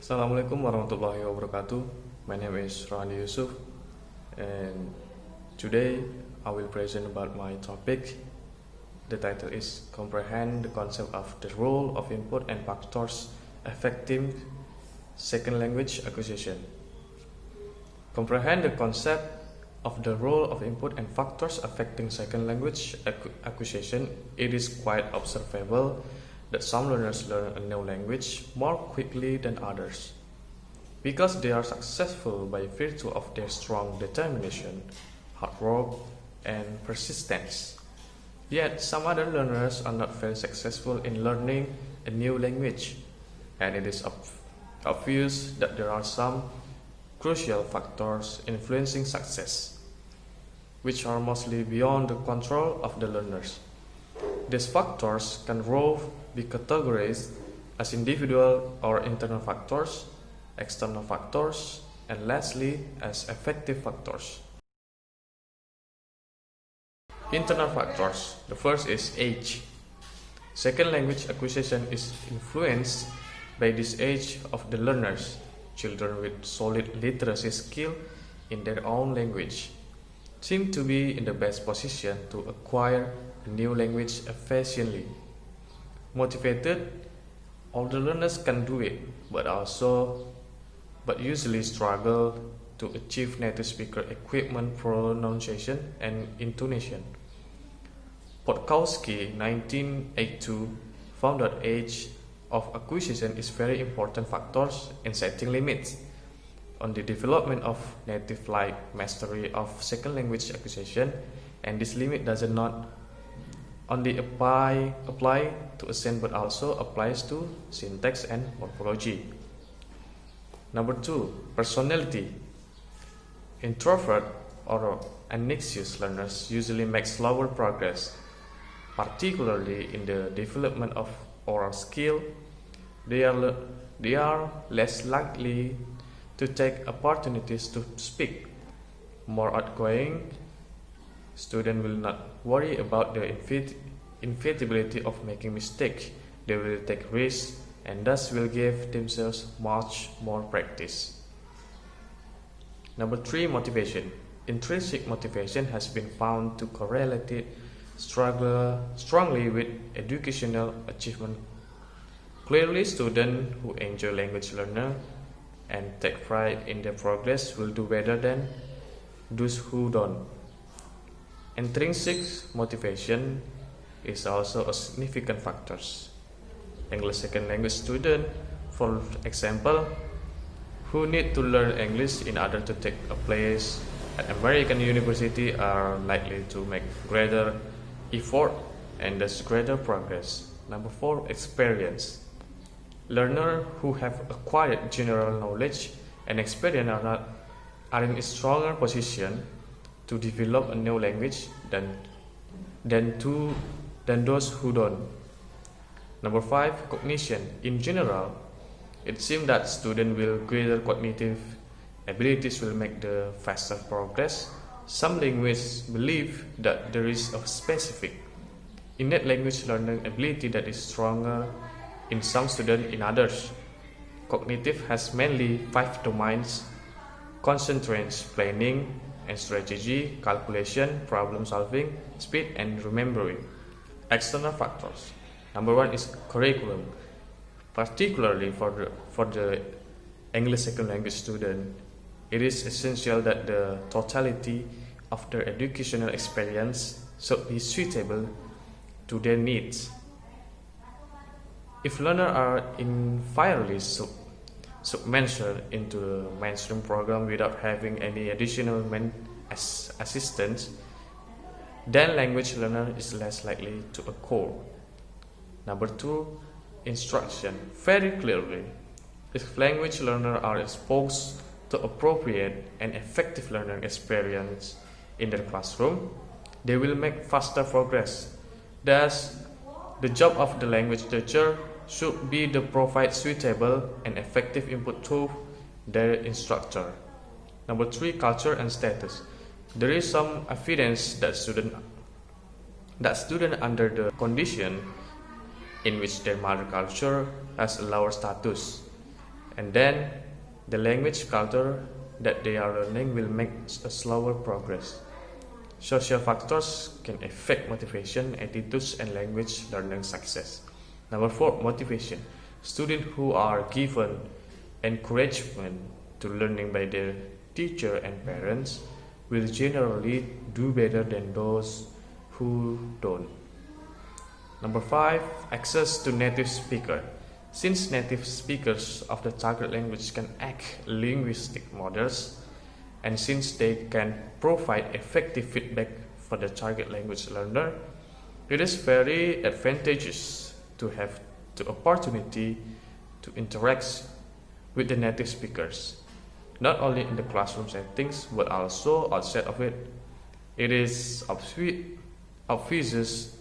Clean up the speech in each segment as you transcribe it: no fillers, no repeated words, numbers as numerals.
Assalamualaikum warahmatullahi wabarakatuh. My name is Rani Yusuf, and today I will present about my topic. The title is Comprehend the Concept of the Role of Input and Factors Affecting Second Language Acquisition. Comprehend the concept of the role of input and factors affecting second language acquisition. It is quite observable that some learners learn a new language more quickly than others because they are successful by virtue of their strong determination, hard work, and persistence. Yet some other learners are not very successful in learning a new language, and it is obvious that there are some crucial factors influencing success, which are mostly beyond the control of the learners. These factors can be categorized as individual or internal factors, external factors, and lastly as affective factors. Internal factors. The first is age. Second language acquisition is influenced by this age of the learners. Children with solid literacy skill in their own language seem to be in the best position to acquire a new language efficiently. Motivated, older learners can do it, but usually struggle to achieve native speaker equipment pronunciation and intonation. Podkowski, 1982, found that age of acquisition is very important factors in setting limits on the development of native-like mastery of second language acquisition, and this limit does not only apply to accent but also applies to syntax and morphology. Number 2, personality. Introvert or anxious learners usually make slower progress, particularly in the development of oral skill. They are less likely to take opportunities to speak. More outgoing students will not worry about the inevitability of making mistakes. They will take risks and thus will give themselves much more practice. Number 3, motivation. Intrinsic motivation has been found to correlate strongly with educational achievement. Clearly, students who enjoy language learning and take pride in their progress will do better than those who don't. Intrinsic motivation is also a significant factor. English second language students, for example, who need to learn English in order to take a place at American university are likely to make greater effort and thus greater progress. Number 4, experience. Learners who have acquired general knowledge and experience are in a stronger position to develop a new language than those who don't. Number 5, cognition. In general, it seems that students with greater cognitive abilities will make the faster progress. Some linguists believe that there is a specific innate language learning ability that is stronger in some students in others. Cognitive has mainly 5 domains: concentrations, planning and strategy, calculation, problem solving, speed, and remembering. External factors. Number 1 is curriculum. Particularly for the English second language student, it is essential that the totality of their educational experience should be suitable to their needs. If learners are entirely submerged into the mainstream program without having any additional assistance, then language learner is less likely to occur. Number 2, instruction. Very clearly, if language learners are exposed to appropriate and effective learning experience in their classroom, they will make faster progress. Thus, the job of the language teacher should be to provide suitable and effective input to their instructor. Number 3, culture and status. There is some evidence that students under the condition in which their mother culture has a lower status and then the language culture that they are learning will make a slower progress. Social factors can affect motivation, attitudes, and language learning success. Number 4, motivation. Students who are given encouragement to learning by their teacher and parents will generally do better than those who don't. Number 5, access to native speaker. Since native speakers of the target language can act linguistic models, and since they can provide effective feedback for the target language learner, it is very advantageous to have the opportunity to interact with the native speakers, not only in the classroom settings but also outside of it. It is obvious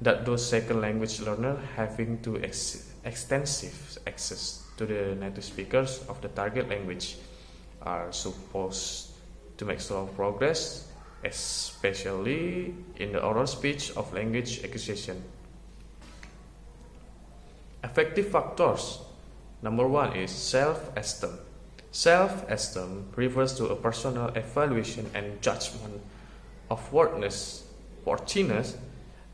that those second language learners having to extensive access to the native speakers of the target language are supposed to make slow progress, especially in the oral speech of language acquisition. Effective factors. Number 1 is self-esteem. Self-esteem refers to a personal evaluation and judgment of worthiness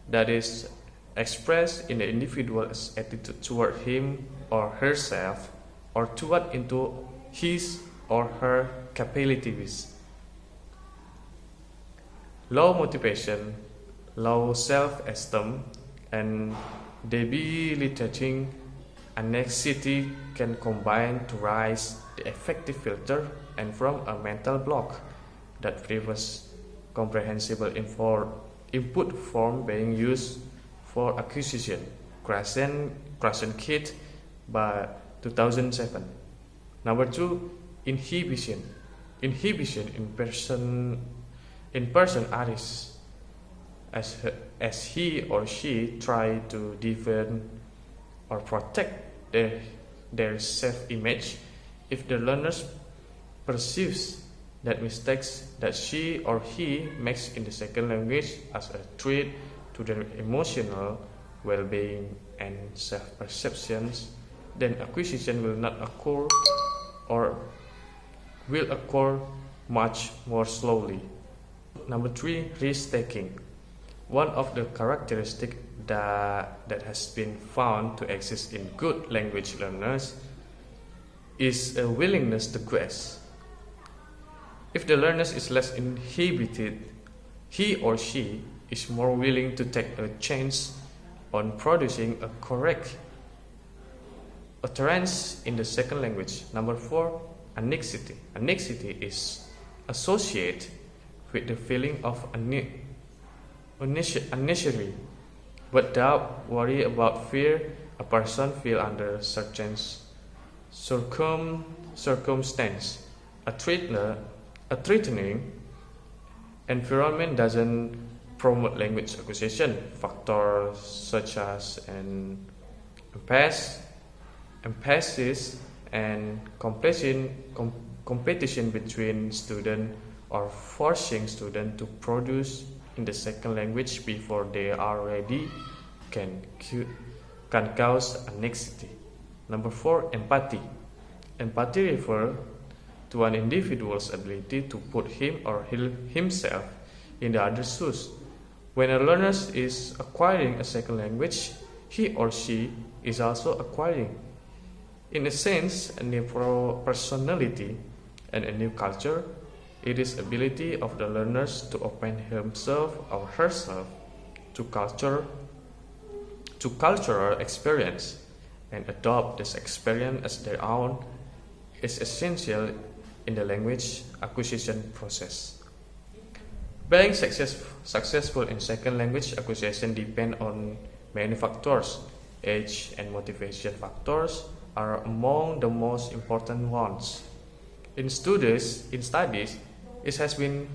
that is expressed in the individual's attitude toward him or herself or toward into his or her capabilities. Low motivation, low self-esteem, and debilitating anxiety can combine to raise the affective filter and form a mental block that prevents comprehensible input from being used for acquisition. Crescent Kit by 2007. Number 2, inhibition. Inhibition in person artists as he or she try to defend or protect their self-image. If the learner perceives that mistakes that she or he makes in the second language as a threat to their emotional well-being and self-perceptions, then acquisition will not occur or will occur much more slowly. Number 3, risk-taking. One of the characteristics that has been found to exist in good language learners is a willingness to grasp. If the learner is less inhibited, he or she is more willing to take a chance on producing a correct utterance in the second language. Number 4, anxiety. Anxiety is associated with the feeling of unnecessary, but doubt, worry about fear a person feels under certain circumstance. A threatening environment doesn't promote language acquisition. Factors such as an emphasis and competition between students or forcing students to produce in the second language before they are ready can cause anxiety. Number 4, empathy. Empathy refers to an individual's ability to put him or himself in the other's shoes. When a learner is acquiring a second language, he or she is also acquiring, in a sense, a new personality and a new culture. It is ability of the learners to open himself or herself to cultural experience and adopt this experience as their own is essential in the language acquisition process. Being successful in second language acquisition depend on many factors. Age and motivation factors are among the most important ones. In studies, it has been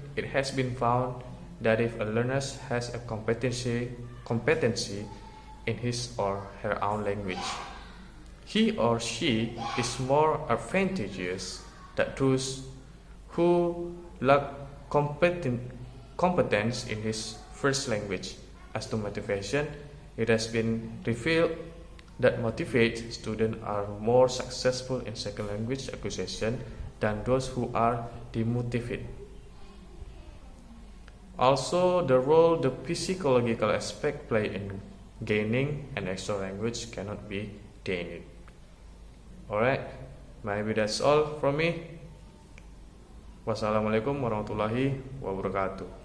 found that if a learner has a competency in his or her own language, he or she is more advantageous than those who lack competence in his first language. As to motivation, it has been revealed that motivate students are more successful in second language acquisition than those who are demotivated. Also, the role the psychological aspect play in gaining an extra language cannot be denied. Alright, maybe that's all from me. Wassalamualaikum warahmatullahi wabarakatuh.